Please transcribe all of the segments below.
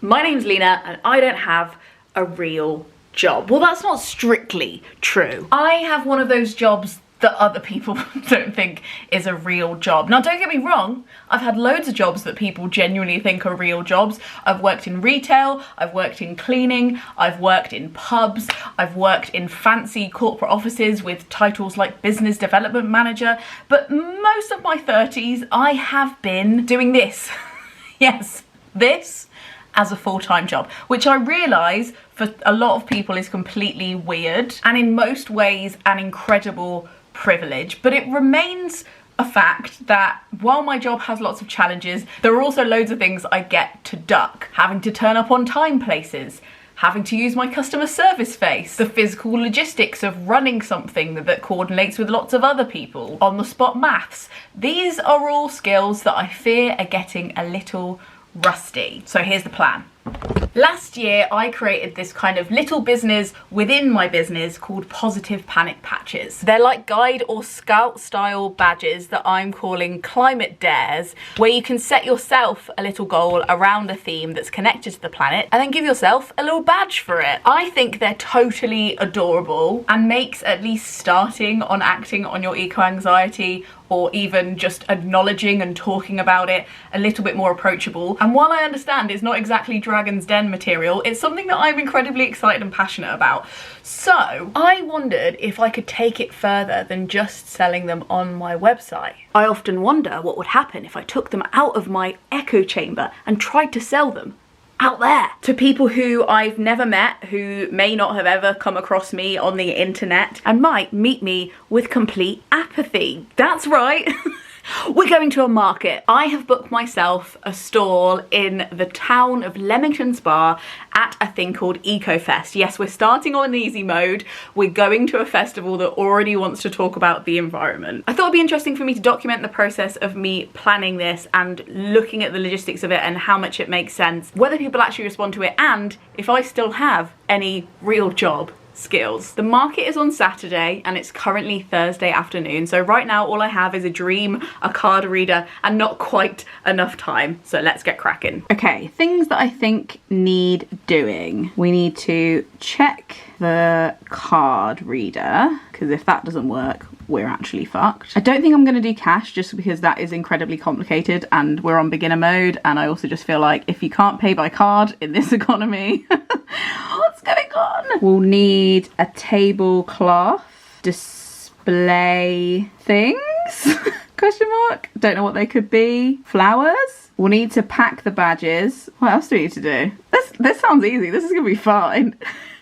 My name's Lena and I don't have a real job. Well, that's not strictly true. I have one of those jobs that other people don't think is a real job. Now, don't get me wrong, I've had loads of jobs that people genuinely think are real jobs. I've worked in retail, I've worked in cleaning, I've worked in pubs, I've worked in fancy corporate offices with titles like business development manager, but most of my 30s, I have been doing this. Yes, this as a full-time job, which I realise for a lot of people is completely weird and in most ways an incredible privilege, but it remains a fact that while my job has lots of challenges, there are also loads of things I get to duck. Having to turn up on time places, having to use my customer service face, the physical logistics of running something that coordinates with lots of other people, on-the-spot maths. These are all skills that I fear are getting a little rusty. So here's the plan. Last year, I created this kind of little business within my business called Positive Panic Patches. They're like guide or scout style badges that I'm calling climate dares, where you can set yourself a little goal around a theme that's connected to the planet and then give yourself a little badge for it. I think they're totally adorable and makes at least starting on acting on your eco-anxiety or even just acknowledging and talking about it a little bit more approachable. And while I understand it's not exactly Dragon's Den material, it's something that I'm incredibly excited and passionate about. So I wondered if I could take it further than just selling them on my website. I often wonder what would happen if I took them out of my echo chamber and tried to sell them out there to people who I've never met, who may not have ever come across me on the internet and might meet me with complete apathy. That's right. We're going to a market. I have booked myself a stall in the town of Leamington Spa at a thing called EcoFest. Yes, we're starting on easy mode. We're going to a festival that already wants to talk about the environment. I thought it'd be interesting for me to document the process of me planning this and looking at the logistics of it and how much it makes sense, whether people actually respond to it, and if I still have any real job skills. The market is on Saturday and it's currently Thursday afternoon, so right now all I have is a dream, a card reader, and not quite enough time, so let's get cracking. Okay, things that I think need doing. We need to check the card reader, because if that doesn't work, we're actually fucked. I don't think I'm going to do cash just because that is incredibly complicated and we're on beginner mode, and I also just feel like if you can't pay by card in this economy, what's going on? We'll need a tablecloth, display things, question mark, don't know what they could be, flowers. We'll need to pack the badges. What else do we need to do? This sounds easy, this is gonna be fine.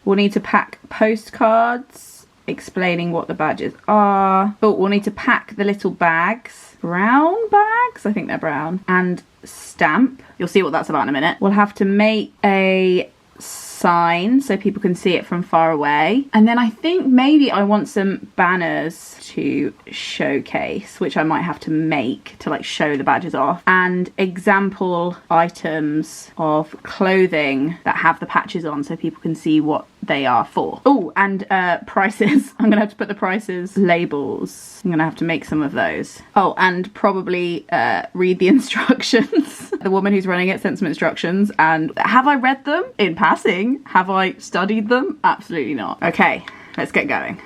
We'll need to pack postcards explaining what the badges are. Oh, we'll need to pack the little bags, brown bags, I think they're brown, and stamp. You'll see what that's about in a minute. We'll have to make a sign so people can see it from far away, and then I think maybe I want some banners to showcase, which I might have to make to like show the badges off, and example items of clothing that have the patches on so people can see what they are for. Oh, and prices. I'm gonna have to put the prices labels. I'm gonna have to make some of those. Oh, and probably read the instructions. The woman who's running it sent some instructions, and have I read them in passing? Have I studied them? Absolutely not. Okay, let's get going.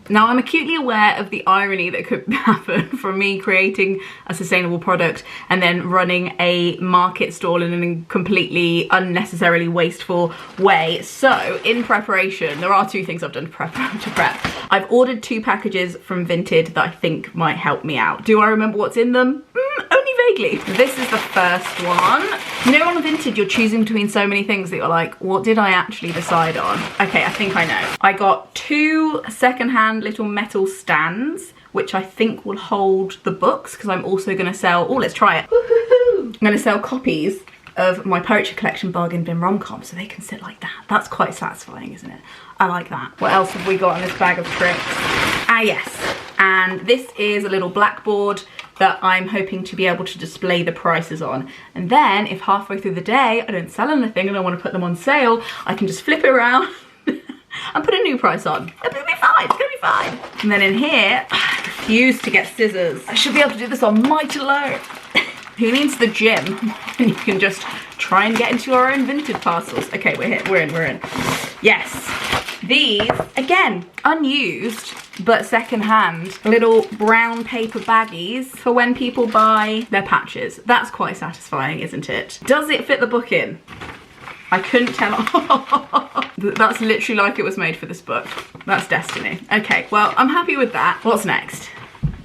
Now, I'm acutely aware of the irony that could happen from me creating a sustainable product and then running a market stall in a completely unnecessarily wasteful way. So, in preparation, there are two things I've done to prep. I've ordered 2 packages from Vinted that I think might help me out. Do I remember what's in them? Only vaguely. This is the first one. You know, on Vinted, you're choosing between so many things that you're like, what did I actually decide on? Okay, I think I know. I got 2 secondhand little metal stands, which I think will hold the books, because I'm also going to sell, oh, let's try it. I'm going to sell copies of my poetry collection, Bargain Bin Rom-Com, so they can sit like that. That's quite satisfying, isn't it? I like that. What else have we got in this bag of tricks? Ah, yes. And this is a little blackboard that I'm hoping to be able to display the prices on. And then if halfway through the day I don't sell anything and I want to put them on sale, I can just flip it around and put a new price on. It'll be fine, it's gonna be fine. And then in here, I refuse to get scissors. I should be able to do this on might alone. Who needs the gym when you can just try and get into your own vintage parcels? Okay, we're in. Yes. These, again, unused, but secondhand, little brown paper baggies for when people buy their patches. That's quite satisfying, isn't it? Does it fit the book in? I couldn't tell. That's literally like it was made for this book. That's destiny. Okay, well, I'm happy with that. What's next?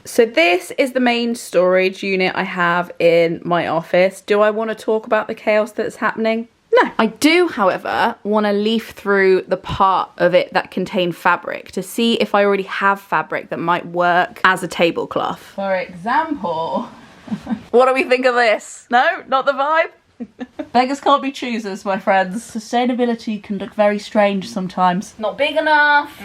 So this is the main storage unit I have in my office. Do I want to talk about the chaos that's happening? No. I do, however, want to leaf through the part of it that contained fabric to see if I already have fabric that might work as a tablecloth. For example, what do we think of this? No, not the vibe? Beggars can't be choosers, my friends. Sustainability can look very strange sometimes. Not big enough.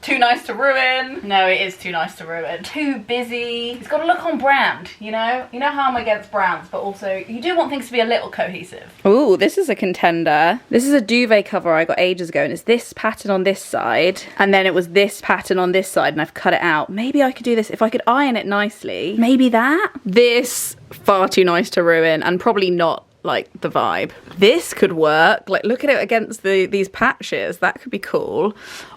Too nice to ruin. No, it is too nice to ruin. Too busy. It's got to look on brand, you know? You know how I'm against brands, but also you do want things to be a little cohesive. Ooh, this is a contender. This is a duvet cover I got ages ago, and it's this pattern on this side, and then it was this pattern on this side, and I've cut it out. Maybe I could do this if I could iron it nicely. Maybe that? This, far too nice to ruin, and probably not like the vibe. This could work. Like, look at it against these patches. That could be cool.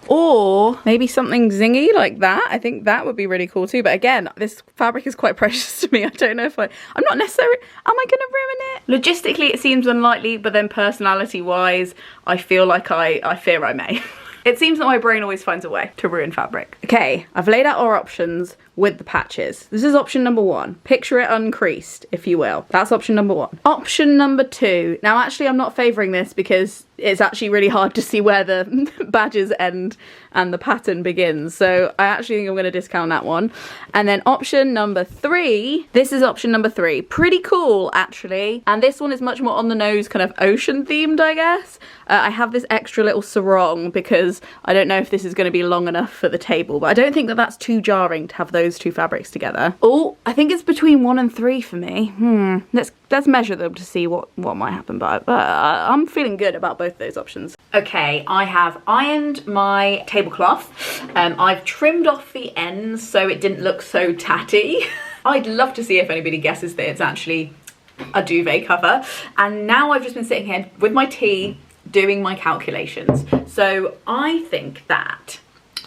Or maybe something zingy like that. I think that would be really cool too. But again, this fabric is quite precious to me. I don't know if I'm not necessarily, am I gonna ruin it? Logistically, it seems unlikely, but then personality wise, I feel like I fear I may. It seems that my brain always finds a way to ruin fabric. Okay, I've laid out our options with the patches. This is option number 1. Picture it uncreased, if you will. That's option number 1. Option number 2. Now, actually, I'm not favouring this because it's actually really hard to see where the badges end and the pattern begins. So I actually think I'm going to discount that one. And then option number 3. This is option number 3. Pretty cool, actually. And this one is much more on the nose, kind of ocean themed, I guess. I have this extra little sarong because I don't know if this is going to be long enough for the table, but I don't think that that's too jarring to have those two fabrics together. Oh, I think it's between 1 and 3 for me. Let's measure them to see what might happen, but I'm feeling good about both those options. Okay, I have ironed my tablecloth. I've trimmed off the ends so it didn't look so tatty. I'd love to see if anybody guesses that it's actually a duvet cover. And now I've just been sitting here with my tea doing my calculations. So I think that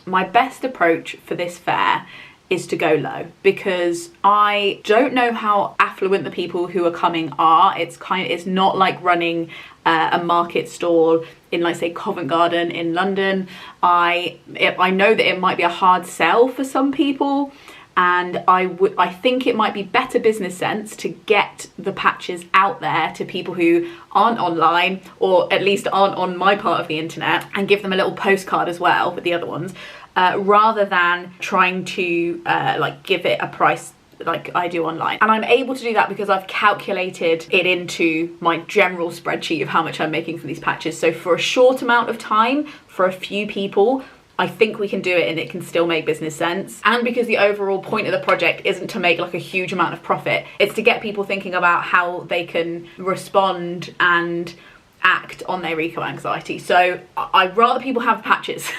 my best approach for this fair is to go low, because I don't know how affluent the people who are coming are. It's not like running a market stall in, like, say, Covent Garden in London. I know that it might be a hard sell for some people, and I think it might be better business sense to get the patches out there to people who aren't online, or at least aren't on my part of the internet, and give them a little postcard as well with the other ones, rather than trying to like give it a price like I do online. And I'm able to do that because I've calculated it into my general spreadsheet of how much I'm making from these patches. So for a short amount of time, for a few people, I think we can do it and it can still make business sense. And because the overall point of the project isn't to make like a huge amount of profit, it's to get people thinking about how they can respond and act on their eco anxiety. So I'd rather people have patches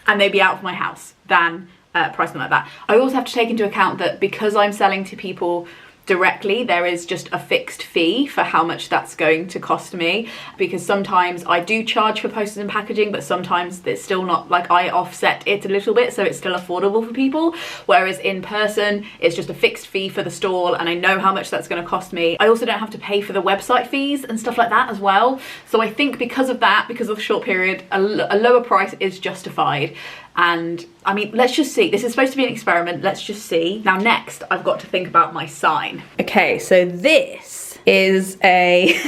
and they be out of my house than price them like that. I also have to take into account that because I'm selling to people directly, there is just a fixed fee for how much that's going to cost me, because sometimes I do charge for postage and packaging, but sometimes it's still not, like, I offset it a little bit so it's still affordable for people, whereas in person it's just a fixed fee for the stall and I know how much that's going to cost me. I also don't have to pay for the website fees and stuff like that as well. So I think because of that, because of the short period, a lower price is justified. And I mean, let's just see. This is supposed to be an experiment. Let's just see. Now next, I've got to think about my sign. Okay, so this is a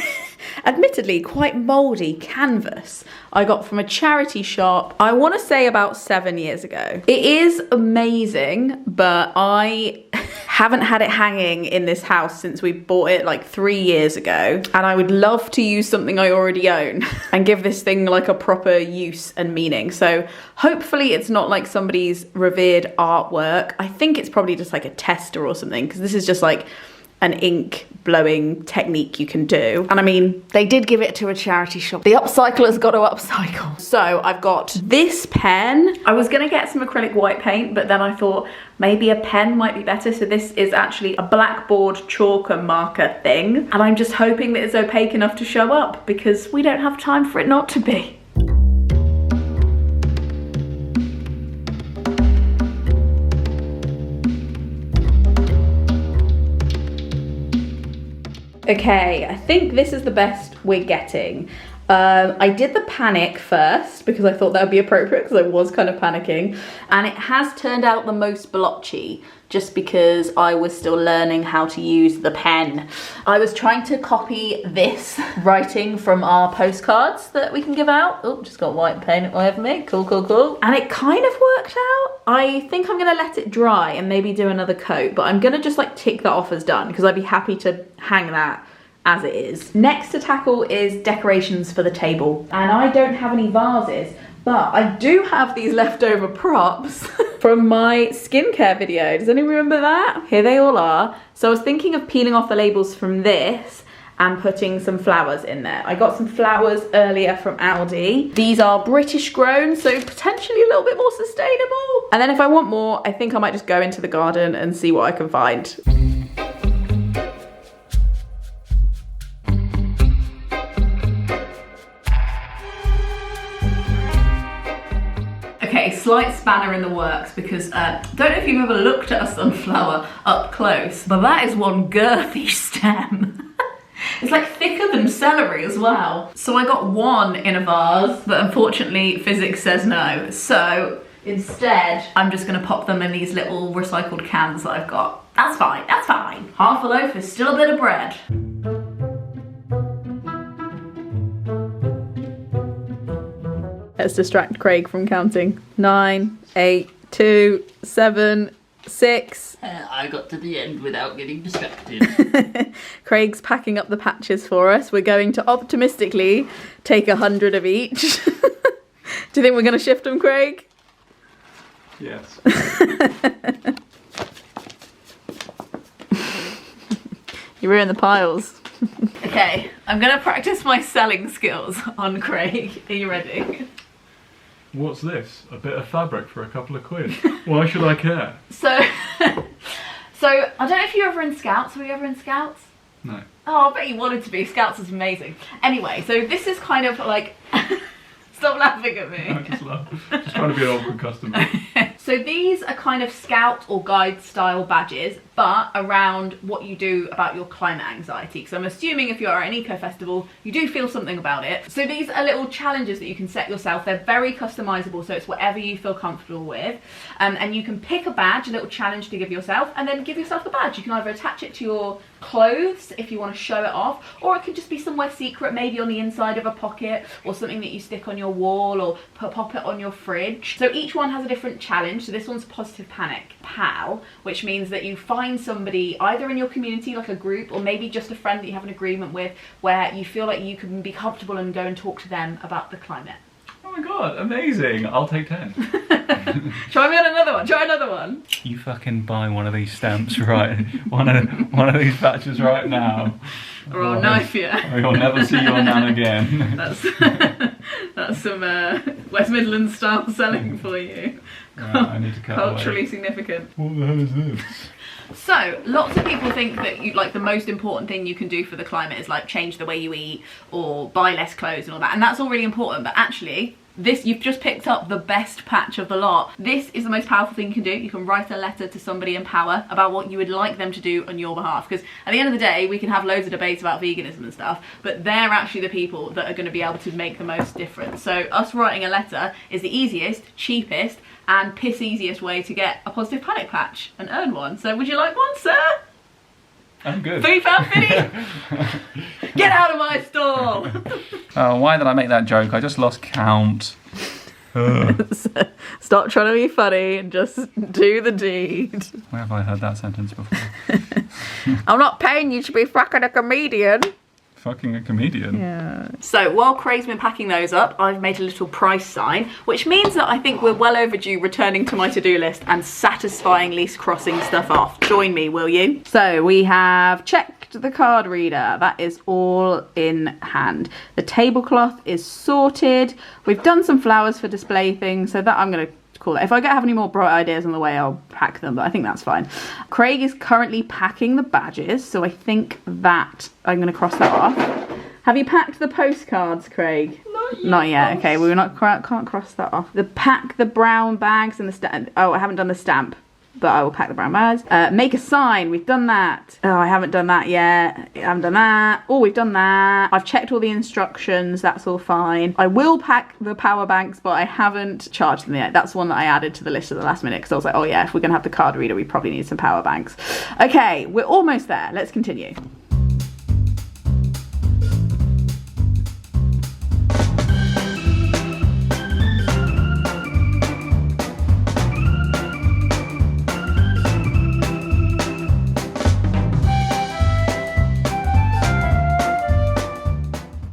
admittedly quite mouldy canvas I got from a charity shop, I want to say about 7 years ago. It is amazing, but I haven't had it hanging in this house since we bought it like 3 years ago. And I would love to use something I already own and give this thing like a proper use and meaning. So hopefully it's not like somebody's revered artwork. I think it's probably just like a tester or something, because this is just like an ink blowing technique you can do. And I mean, they did give it to a charity shop. The upcycler's got to upcycle. So I've got this pen. I was gonna get some acrylic white paint, but then I thought maybe a pen might be better. So this is actually a blackboard chalker marker thing. And I'm just hoping that it's opaque enough to show up because we don't have time for it not to be. Okay, I think this is the best we're getting. I did the panic first because I thought that would be appropriate because I was kind of panicking. And it has turned out the most blotchy just because I was still learning how to use the pen. I was trying to copy this writing from our postcards that we can give out. Oh, just got white paint all over me. Cool, cool, cool. And it kind of worked out. I think I'm gonna let it dry and maybe do another coat, but I'm gonna just like tick that off as done because I'd be happy to hang that as it is. Next to tackle is decorations for the table. And I don't have any vases, but I do have these leftover props from my skincare video. Does anyone remember that? Here they all are. So I was thinking of peeling off the labels from this and putting some flowers in there. I got some flowers earlier from Aldi. These are British grown, so potentially a little bit more sustainable. And then if I want more, I think I might just go into the garden and see what I can find. Okay, slight spanner in the works because don't know if you've ever looked at a sunflower up close, but that is one girthy stem. It's like thicker than celery as well. So I got one in a vase, but unfortunately physics says no. So instead, I'm just gonna pop them in these little recycled cans that I've got. That's fine, that's fine. Half a loaf is still a bit of bread. Let's distract Craig from counting. 9, 8, 2, 7, 6. I got to the end without getting distracted. Craig's packing up the patches for us. We're going to optimistically take 100 of each. Do you think we're going to shift them, Craig? Yes. You ruined the piles. Okay, I'm going to practice my selling skills on Craig. Are you ready? What's this? A bit of fabric for a couple of quid. Why should I care? So I don't know if you're ever in Scouts. Were you ever in Scouts? No. Oh, I bet you wanted to be. Scouts is amazing. Anyway, so this is kind of like... Stop laughing at me. I just laugh. Just trying to be an awkward customer. So these are kind of scout or guide style badges, but around what you do about your climate anxiety. Because I'm assuming if you're at an eco festival, you do feel something about it. So these are little challenges that you can set yourself. They're very customizable, so it's whatever you feel comfortable with. And you can pick a badge, a little challenge to give yourself, and then give yourself the badge. You can either attach it to your clothes if you want to show it off, or it could just be somewhere secret, maybe on the inside of a pocket, or something that you stick on your wall, or pop it on your fridge. So each one has a different challenge. So this one's Positive Panic PAL, which means that you find somebody either in your community, like a group, or maybe just a friend that you have an agreement with, where you feel like you can be comfortable and go and talk to them about the climate. Oh my god, amazing. I'll take 10. Try me on another one. Try another one. You fucking buy one of these stamps right, one of these patches right now. Or I'll knife you. Or you'll never see your nan again. That's some West Midlands style selling for you. I need to cut Culturally away. significant. What the hell is this? So, lots of people think that the most important thing you can do for the climate is like change the way you eat or buy less clothes and all that, and that's all really important, but actually you've just picked up the best patch of the lot. This is the most powerful thing you can do. You can write a letter to somebody in power about what you would like them to do on your behalf, because at the end of the day we can have loads of debates about veganism and stuff, but they're actually the people that are going to be able to make the most difference. So us writing a letter is the easiest, cheapest and piss easiest way to get a Positive Panic patch and earn one. So would you like one, sir? I'm good. £3.50. Get out of my stall. Oh, why did I make that joke? I just lost count. Stop trying to be funny and just do the deed. Where have I heard that sentence before? I'm not paying you to be fucking a comedian. fucking a comedian. Yeah. So while Craig's been packing those up, I've made a little price sign, which means that I think we're well overdue returning to my to-do list and satisfyingly crossing stuff off. Join me, will you? So we have checked the card reader. That is all in hand. The tablecloth is sorted. We've done some flowers for display things, so that I'm going to call it. If I have any more bright ideas on the way, I'll pack them, but I think that's fine. Craig is currently packing the badges, so I think that I'm going to cross that off. Have you packed the postcards, Craig? Not yet. Okay, we're not can't cross that off. Pack the brown bags and the stamp. Oh, I haven't done the stamp, but I will pack the brown bags. Make a sign. We've done that. Oh, I haven't done that yet. I haven't done that. Oh, we've done that. I've checked all the instructions. That's all fine. I will pack the power banks, but I haven't charged them yet. That's one that I added to the list at the last minute because I was like, oh yeah, if we're gonna have the card reader, we probably need some power banks. Okay, we're almost there. Let's continue.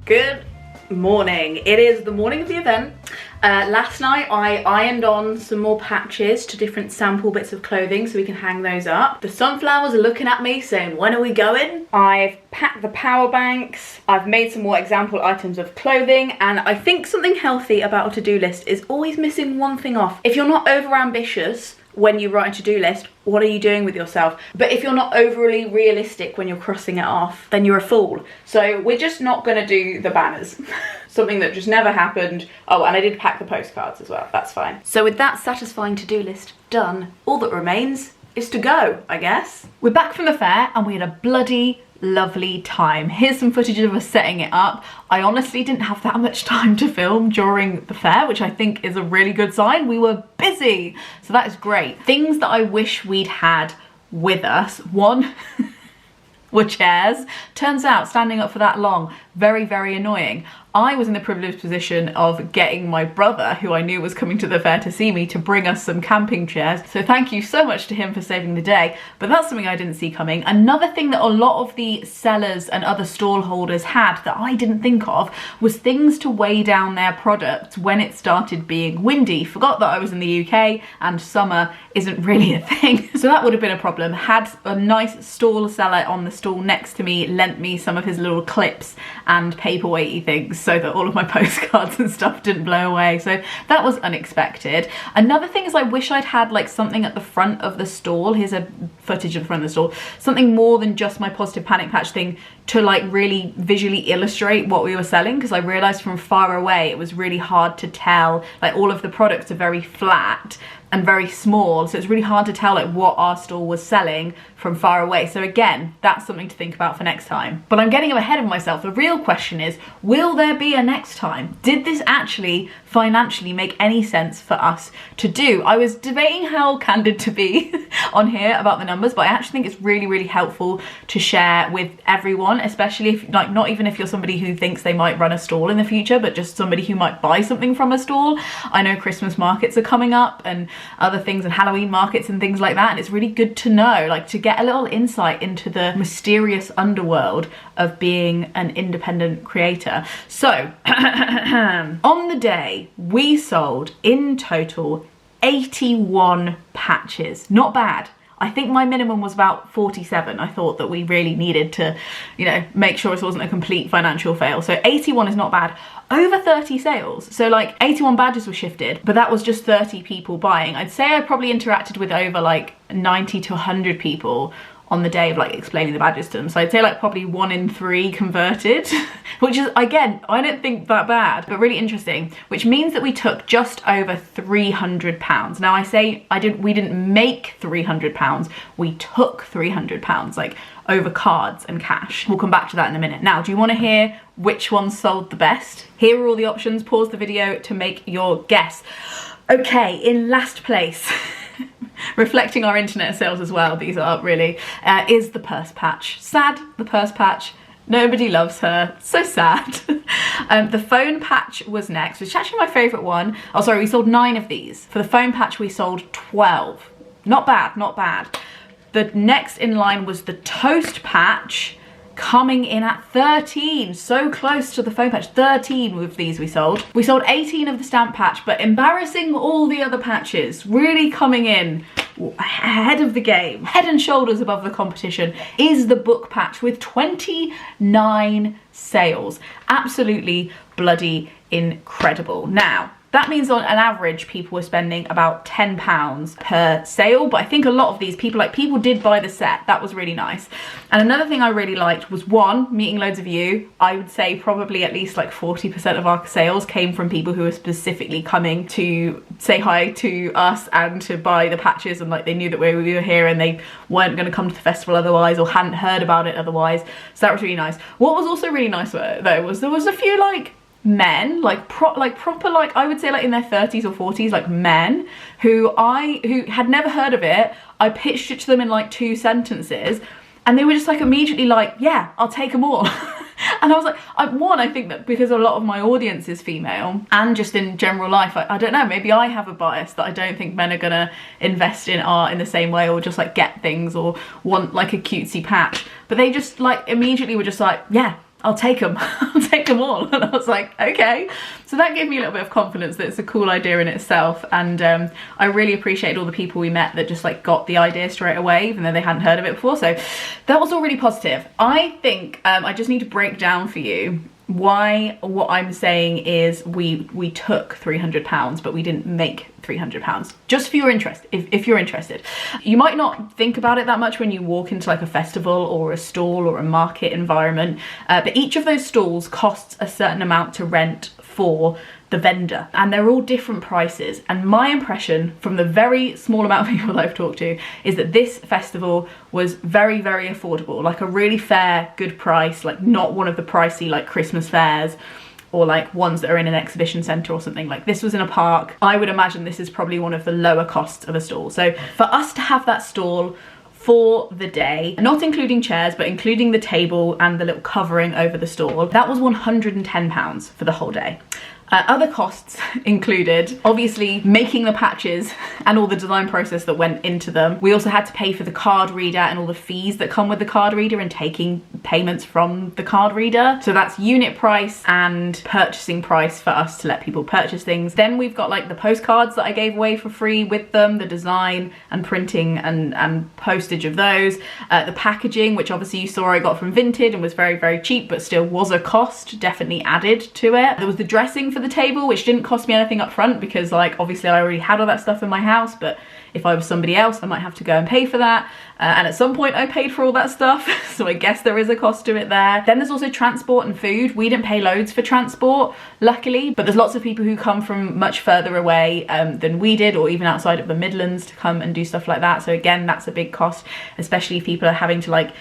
Good morning. It is the morning of the event. Last night I ironed on some more patches to different sample bits of clothing so we can hang those up. The sunflowers are looking at me saying, when are we going? I've packed the power banks. I've made some more example items of clothing, and I think something healthy about a to-do list is always missing one thing off. If you're not over ambitious when you write a to-do list, what are you doing with yourself? But if you're not overly realistic when you're crossing it off, then you're a fool. So we're just not gonna do the banners. Something that just never happened. Oh, and I did pack the postcards as well, that's fine. So with that satisfying to-do list done, all that remains is to go, I guess. We're back from the fair and we had a bloody lovely time. Here's some footage of us setting it up. I honestly didn't have that much time to film during the fair, which I think is a really good sign. We were busy, so that is great. Things that I wish we'd had with us. One were chairs. Turns out standing up for that long, very, very annoying. I was in the privileged position of getting my brother, who I knew was coming to the fair to see me, to bring us some camping chairs. So thank you so much to him for saving the day. But that's something I didn't see coming. Another thing that a lot of the sellers and other stall holders had that I didn't think of was things to weigh down their products when it started being windy. Forgot that I was in the UK and summer isn't really a thing. So that would have been a problem. Had a nice stall seller on the stall next to me lent me some of his little clips and paperweighty things so that all of my postcards and stuff didn't blow away. So that was unexpected. Another thing is I wish I'd had like something at the front of the stall. Here's a footage of the front of the stall. Something more than just my positive panic patch thing to like really visually illustrate what we were selling, because I realized from far away it was really hard to tell. Like all of the products are very flat and very small, so it's really hard to tell like what our stall was selling from far away. So again, that's something to think about for next time. But I'm getting ahead of myself. The real question is, will there be a next time? Did this actually financially make any sense for us to do? I was debating how candid to be on here about the numbers, but I actually think it's really, really helpful to share with everyone, especially if like not even if you're somebody who thinks they might run a stall in the future, but just somebody who might buy something from a stall. I know Christmas markets are coming up and other things, and Halloween markets and things like that, and it's really good to know, like to get a little insight into the mysterious underworld of being an independent creator. So on the day we sold in total 81 patches. Not bad. I think my minimum was about 47. I thought that we really needed to, you know, make sure this wasn't a complete financial fail. So 81 is not bad. Over 30 sales. So like 81 badges were shifted, but that was just 30 people buying. I'd say I probably interacted with over like 90 to 100 people on the day of like explaining the badges to them. So I'd say like probably 1 in 3 converted, which is, again, I don't think that bad, but really interesting, which means that we took just over £300. Now I say we didn't make £300, we took £300, like over cards and cash. We'll come back to that in a minute. Now, do you want to hear which ones sold the best? Here are all the options. Pause the video to make your guess. Okay, in last place, reflecting our internet sales as well, these are really, is the purse patch. Sad, the purse patch. Nobody loves her, so sad. The phone patch was next, which is actually my favourite one. Oh, sorry, we sold 9 of these. For the phone patch, we sold 12. Not bad, not bad. The next in line was the toast patch. coming in at 13, so close to the foam patch. 13 with these we sold. We sold 18 of the stamp patch, but embarrassing all the other patches, really coming in ahead of the game, head and shoulders above the competition, is the book patch with 29 sales. Absolutely bloody incredible. Now, that means on an average, people were spending about £10 per sale, but I think a lot of these people did buy the set. That was really nice. And another thing I really liked was, one, meeting loads of you. I would say probably at least like 40% of our sales came from people who were specifically coming to say hi to us and to buy the patches, and like they knew that we were here and they weren't going to come to the festival otherwise, or hadn't heard about it otherwise. So that was really nice. What was also really nice though was there was a few like men, proper I would say like in their 30s or 40s, like men who had never heard of it. I pitched it to them in like 2 sentences and they were just like immediately like, yeah, I'll take them all. And I was like, I think that because a lot of my audience is female, and just in general life, I don't know, maybe I have a bias that I don't think men are gonna invest in art in the same way, or just like get things, or want like a cutesy patch. But they just like immediately were just like, yeah, I'll take them. I'll take them all. And I was like, okay. So that gave me a little bit of confidence that it's a cool idea in itself. And I really appreciated all the people we met that just like got the idea straight away, even though they hadn't heard of it before. So that was all really positive. I think I just need to break down for you why what I'm saying is we took £300, but we didn't make £300. Just for your interest, if you're interested. You might not think about it that much when you walk into like a festival or a stall or a market environment, but each of those stalls costs a certain amount to rent for the vendor, and they're all different prices. And my impression from the very small amount of people that I've talked to is that this festival was very, very affordable, like a really fair, good price, like not one of the pricey like Christmas fairs or like ones that are in an exhibition centre or something. Like this was in a park. I would imagine this is probably one of the lower costs of a stall. So for us to have that stall for the day, not including chairs, but including the table and the little covering over the stall, that was £110 for the whole day. Other costs included, obviously, making the patches and all the design process that went into them. We also had to pay for the card reader and all the fees that come with the card reader and taking payments from the card reader. So that's unit price and purchasing price for us to let people purchase things. Then we've got like the postcards that I gave away for free with them, the design and printing and postage of those. The packaging, which obviously you saw I got from Vinted and was very, very cheap, but still was a cost, definitely added to it. There was the dressing for the table, which didn't cost me anything up front because like obviously I already had all that stuff in my house, but if I was somebody else I might have to go and pay for that, and at some point I paid for all that stuff, so I guess there is a cost to it there. Then there's also transport and food. We didn't pay loads for transport, luckily, but there's lots of people who come from much further away than we did, or even outside of the Midlands, to come and do stuff like that. So again, that's a big cost, especially if people are having to like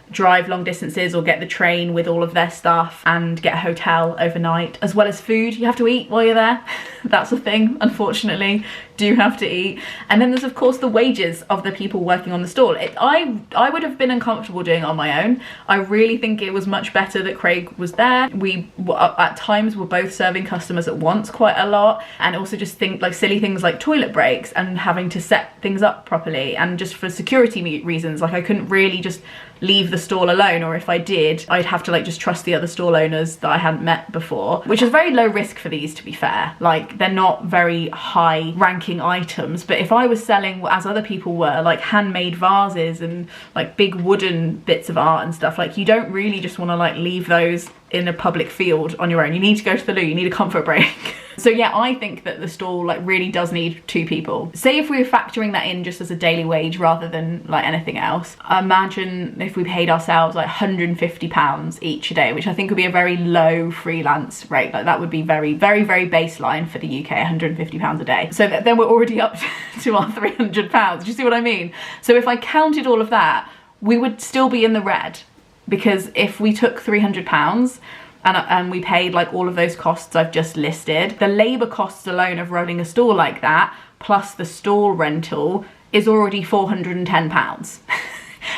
drive long distances or get the train with all of their stuff and get a hotel overnight, as well as food. You have to eat while you're there. That's a thing, unfortunately. Do have to eat. And then there's of course the wages of the people working on the stall. I would have been uncomfortable doing it on my own. I really think it was much better that Craig was there. We at times were both serving customers at once quite a lot, and also just think like silly things like toilet breaks and having to set things up properly, and just for security reasons, like I couldn't really just leave the stall alone, or if I did I'd have to like just trust the other stall owners that I hadn't met before, which is very low risk for these, to be fair. Like they're not very high ranking items, but if I was selling, as other people were, like handmade vases and like big wooden bits of art and stuff, like you don't really just want to like leave those in a public field on your own. You need to go to the loo, you need a comfort break. So yeah, I think that the stall like really does need 2 people. Say if we were factoring that in just as a daily wage rather than like anything else, imagine if we paid ourselves like £150 each a day, which I think would be a very low freelance rate. Like that would be very, very, very baseline for the UK, £150 a day. So then we're already up to our £300. Do you see what I mean? So if I counted all of that, we would still be in the red, because if we took £300 and we paid like all of those costs I've just listed, the labour costs alone of running a stall like that, plus the stall rental, is already £410.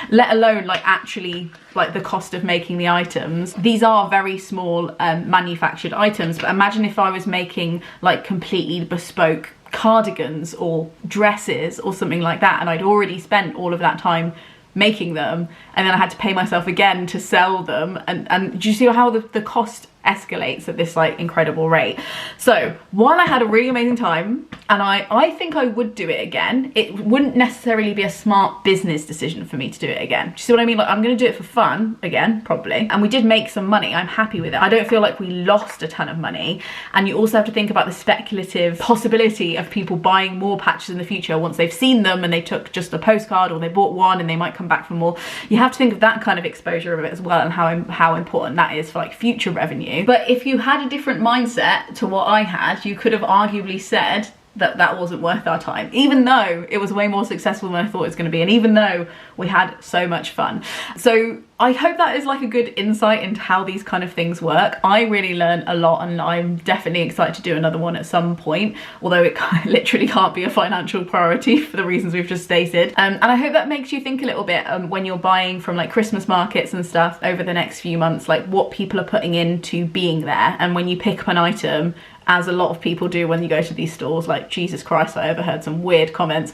Let alone like actually like the cost of making the items. These are very small manufactured items, but imagine if I was making like completely bespoke cardigans or dresses or something like that, and I'd already spent all of that time making them, and then I had to pay myself again to sell them, and do you see how the cost escalates at this like incredible rate? So while I had a really amazing time, and I think I would do it again, it wouldn't necessarily be a smart business decision for me to do it again. Do you see what I mean? Like, I'm gonna do it for fun again, probably, and we did make some money. I'm happy with it. I don't feel like we lost a ton of money. And you also have to think about the speculative possibility of people buying more patches in the future once they've seen them and they took just a postcard, or they bought one and they might come back for more. You have to think of that kind of exposure of it as well, and how important that is for like future revenue. But if you had a different mindset to what I had, you could have arguably said that wasn't worth our time, even though it was way more successful than I thought it was going to be, and even though we had so much fun. So I hope that is like a good insight into how these kind of things work. I really learned a lot, and I'm definitely excited to do another one at some point, although it literally can't be a financial priority for the reasons we've just stated. And I hope that makes you think a little bit when you're buying from like Christmas markets and stuff over the next few months, like what people are putting into being there. And when you pick up an item, as a lot of people do when you go to these stores, like Jesus Christ, I overheard some weird comments.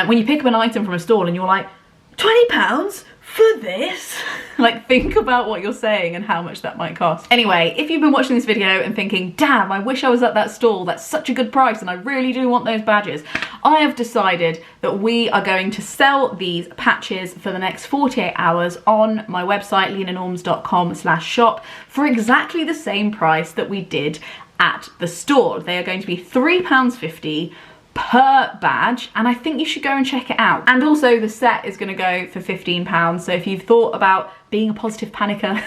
When you pick up an item from a stall and you're like, £20 for this? Like, think about what you're saying and how much that might cost. Anyway, if you've been watching this video and thinking, damn, I wish I was at that stall, that's such a good price and I really do want those badges, I have decided that we are going to sell these patches for the next 48 hours on my website, leanandnorms.com/shop, for exactly the same price that we did at the store. They are going to be £3.50 per badge, and I think you should go and check it out. And also the set is going to go for £15, so if you've thought about being a positive panicker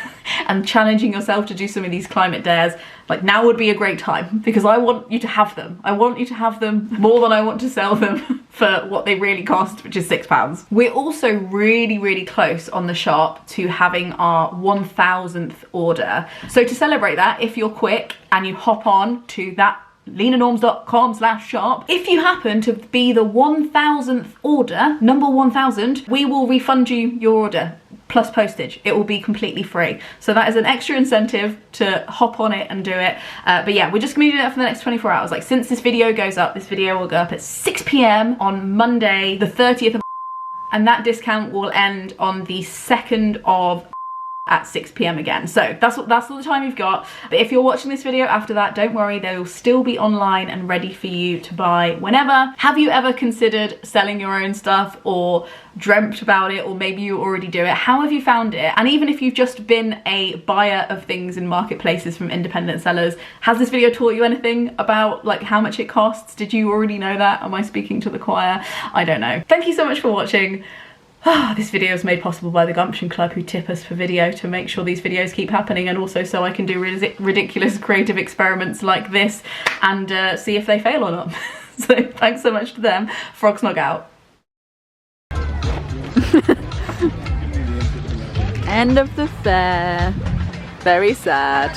and challenging yourself to do some of these climate dares, like, now would be a great time, because I want you to have them. I want you to have them more than I want to sell them for what they really cost, which is £6. We're also really, really close on the shop to having our 1000th order. So to celebrate that, if you're quick and you hop on to that leanandnorms.com/shop, if you happen to be the 1000th order, number 1000, we will refund you your order plus postage. It will be completely free. So that is an extra incentive to hop on it and do it. But yeah, we're just gonna do that for the next 24 hours. Like, since this video goes up, this video will go up at 6 p.m. on Monday, the 30th of, and that discount will end on the 2nd of at 6 p.m. again. So that's all the time you've got. But if you're watching this video after that, don't worry, they will still be online and ready for you to buy whenever. Have you ever considered selling your own stuff, or dreamt about it, or maybe you already do it? How have you found it? And even if you've just been a buyer of things in marketplaces from independent sellers, has this video taught you anything about like how much it costs? Did you already know that? Am I speaking to the choir? I don't know. Thank you so much for watching. This video is made possible by the Gumption Club, who tip us for video to make sure these videos keep happening, and also so I can do ridiculous creative experiments like this and see if they fail or not. So thanks so much to them. Frog snog out. End of the fair. Very sad.